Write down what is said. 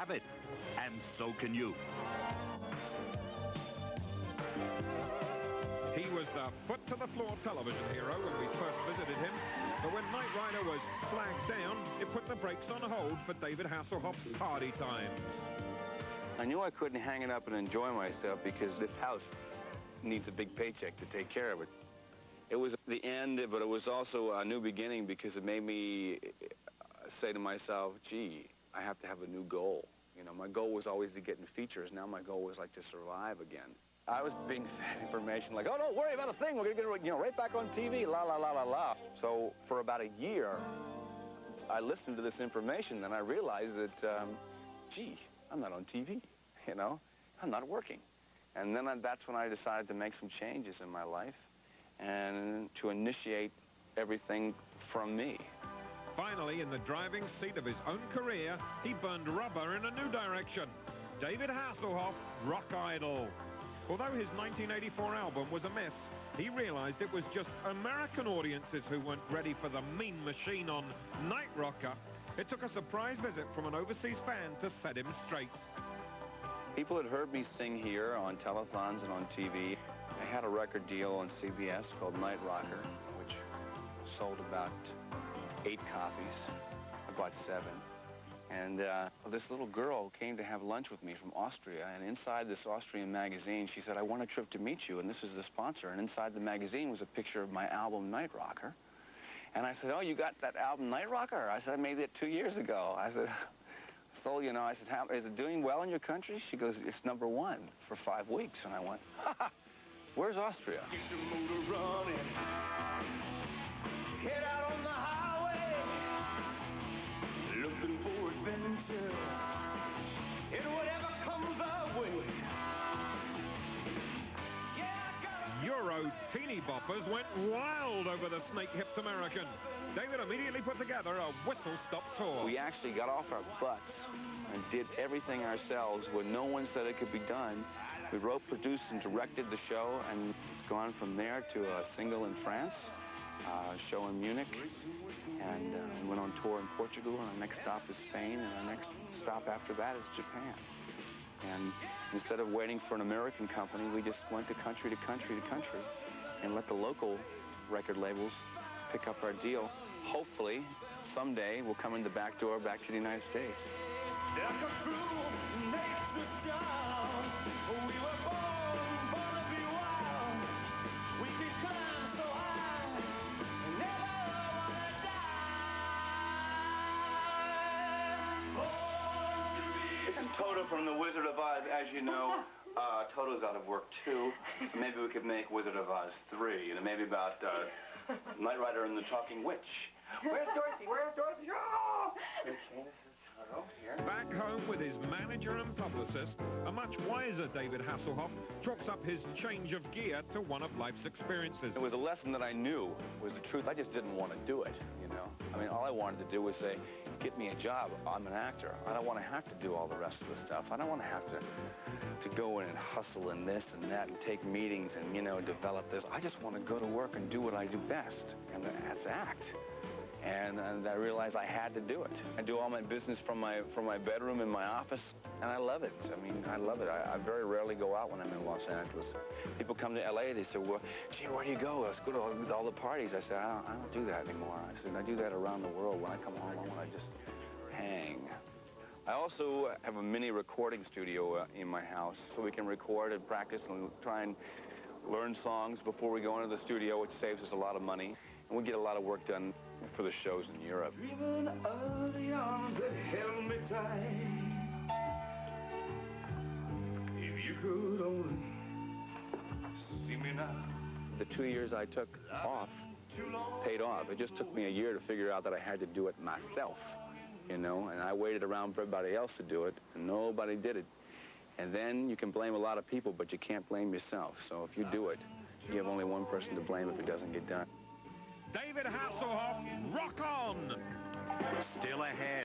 have it. And so can you. He was the foot-to-the-floor television hero when we first visited him, but when Knight Rider was flagged down, it put the brakes on hold for David Hasselhoff's party times. I knew I couldn't hang it up and enjoy myself because this house needs a big paycheck to take care of it. It was the end, but it was also a new beginning because it made me say to myself, gee, I have to have a new goal. You know, my goal was always to get in features. Now my goal was like to survive again. I was being fed information like, oh, don't worry about a thing. We're going to get it, you know, right back on TV, la, la, la, la, la. So for about a year, I listened to this information and I realized that, gee, I'm not on TV, you know? I'm not working. And then that's when I decided to make some changes in my life and to initiate everything from me. Finally, in the driving seat of his own career, he burned rubber in a new direction. David Hasselhoff, rock idol. Although his 1984 album was a mess, he realized it was just American audiences who weren't ready for the mean machine on Night Rocker. It took a surprise visit from an overseas fan to set him straight. People had heard me sing here on telethons and on TV. I had a record deal on CBS called Night Rocker, which sold about 8 copies. I bought 7. And this little girl came to have lunch with me from Austria, and inside this Austrian magazine, she said, I want a trip to meet you, and this is the sponsor. And inside the magazine was a picture of my album, Night Rocker. And I said, oh, you got that album, Night Rocker? I said, I made it 2 years ago. I said, so, you know, I said, is it doing well in your country? She goes, it's #1 for 5 weeks. And I went, ha ha, where's Austria? Get your motor running. Head out on the highway, looking for adventure, and whatever comes our way. Euro teeny boppers went wild over the snake-hipped American. David immediately put together a whistle-stop tour. We actually got off our butts and did everything ourselves when no one said it could be done. We wrote, produced, and directed the show, and it's gone from there to a single in France, a show in Munich, and we went on tour in Portugal, and our next stop is Spain, and our next stop after that is Japan. And instead of waiting for an American company, we just went to country to country to country and let the local record labels pick up our deal. Hopefully, someday, we'll come in the back door back to the United States. This is Toto from The Wizard of Oz. As you know, Toto's out of work too, so maybe we could make Wizard of Oz 3, and maybe about Knight Rider and the Talking Witch. Where's Dorothy? Where's Dorothy? Oh! Okay, this is Toto here. Back home with his manager and publicist, a much wiser David Hasselhoff chalks up his change of gear to one of life's experiences. It was a lesson that I knew was the truth. I just didn't want to do it, you know. I mean, all I wanted to do was say, get me a job. I'm an actor. I don't want to have to do all the rest of the stuff. I don't want to have to go in and hustle and this and that and take meetings and, you know, develop this. I just want to go to work and do what I do best, and that's act. And I realized I had to do it. I do all my business from my bedroom in my office, and I love it. I mean, I love it. I very rarely go out when I'm in Los Angeles. People come to LA, they say, well, gee, where do you go? Let's go to all the parties. I said, I don't do that anymore. I said, I do that around the world. When I come home, I want to just hang. I also have a mini recording studio in my house, so we can record and practice and try and learn songs before we go into the studio, which saves us a lot of money. And we get a lot of work done for the shows in Europe. Dreaming of the arms that held me tight. If you could only see me now. The 2 years I took off paid off. It just took me a year to figure out that I had to do it myself, you know, and I waited around for everybody else to do it, and nobody did it. And then you can blame a lot of people, but you can't blame yourself. So if you do it, you have only one person to blame if it doesn't get done. David Hasselhoff, rock on! Still ahead.